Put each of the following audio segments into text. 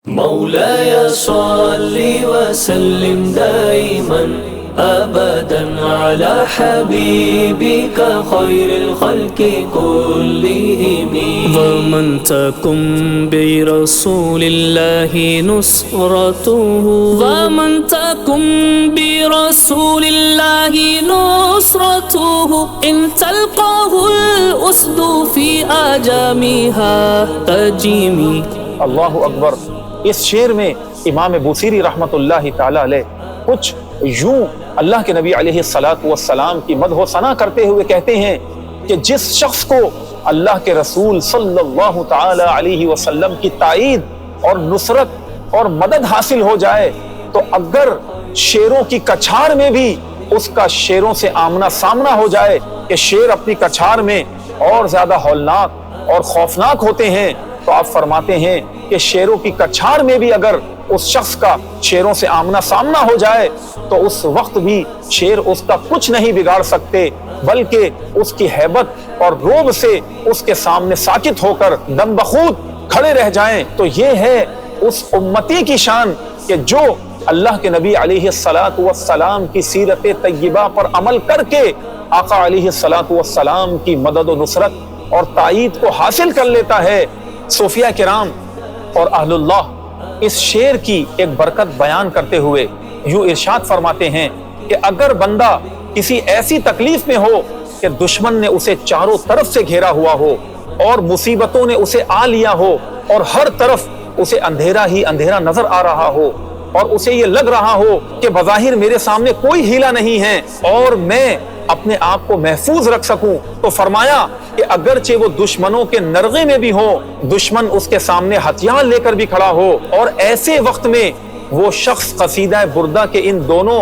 مولاي صل وسلم دائما أبدا على حبيبك خير الخلق كلهم. ومن تكن برسول الله نصرته ومن تكن برسول الله نصرته إن تلقاه الأسد في آجامها تجيمي. اللہ اکبر. اس شعر میں امام بوصیری رحمۃ اللہ تعالی علیہ کچھ یوں اللہ کے نبی علیہ الصلاۃ والسلام کی مدح و ثنا کرتے ہوئے کہتے ہیں کہ جس شخص کو اللہ کے رسول صلی اللہ تعالی علیہ وسلم کی تائید اور نصرت اور مدد حاصل ہو جائے تو اگر شیروں کی کچھاڑ میں بھی اس کا شیروں سے آمنا سامنا ہو جائے کہ شیر اپنی کچھاڑ میں اور زیادہ ہولناک اور خوفناک ہوتے ہیں، تو آپ فرماتے ہیں کہ شیروں کی کچھاڑ میں بھی اگر اس شخص کا شیروں سے آمنا سامنا ہو جائے تو اس وقت بھی شیر اس کا کچھ نہیں بگاڑ سکتے، بلکہ اس کی ہیبت اور رعب سے اس کے سامنے ساکت ہو کر دم بخود کھڑے رہ جائیں. تو یہ ہے اس امتی کی شان کہ جو اللہ کے نبی علیہ الصلاۃ والسلام کی سیرت طیبہ پر عمل کر کے آقا علیہ الصلاۃ والسلام کی مدد و نصرت اور تائید کو حاصل کر لیتا ہے. صوفیہ کرام اور اہل اللہ اس شعر کی ایک برکت بیان کرتے ہوئے یوں ارشاد فرماتے ہیں کہ اگر بندہ کسی ایسی تکلیف میں ہو کہ دشمن نے اسے چاروں طرف سے گھیرا ہوا ہو اور مصیبتوں نے اسے آ لیا ہو اور ہر طرف اسے اندھیرا ہی اندھیرا نظر آ رہا ہو اور اسے یہ لگ رہا ہو کہ بظاہر میرے سامنے کوئی ہیلا نہیں ہے اور میں اپنے آپ کو محفوظ رکھ سکوں، تو فرمایا کہ اگرچہ وہ دشمنوں کے نرغے میں بھی ہو، دشمن اس کے سامنے ہتھیار لے کر بھی کھڑا ہو، اور ایسے وقت میں وہ شخص قصیدہ بردہ کے ان دونوں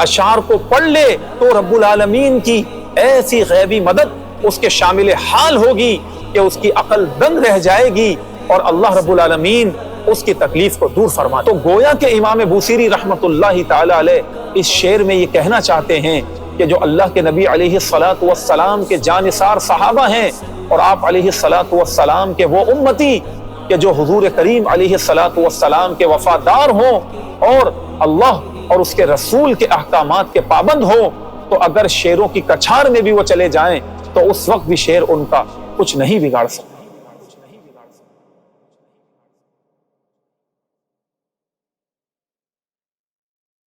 اشعار کو پڑھ لے تو رب العالمین کی ایسی غیبی مدد اس کے شامل حال ہوگی کہ اس کی عقل دنگ رہ جائے گی اور اللہ رب العالمین اس کی تکلیف کو دور فرما. تو گویا کہ امام بوصیری رحمۃ اللہ تعالی علیہ اس شعر میں یہ کہنا چاہتے ہیں کہ جو اللہ کے نبی علیہ الصلاۃ والسلام کے جانثار صحابہ ہیں اور آپ علیہ الصلاۃ والسلام کے وہ امتی کہ جو حضور کریم علیہ الصلاۃ والسلام کے وفادار ہوں اور اللہ اور اس کے رسول کے احکامات کے پابند ہوں، تو اگر شیروں کی کچھاڑ میں بھی وہ چلے جائیں تو اس وقت بھی شیر ان کا کچھ نہیں بگاڑ سکتا.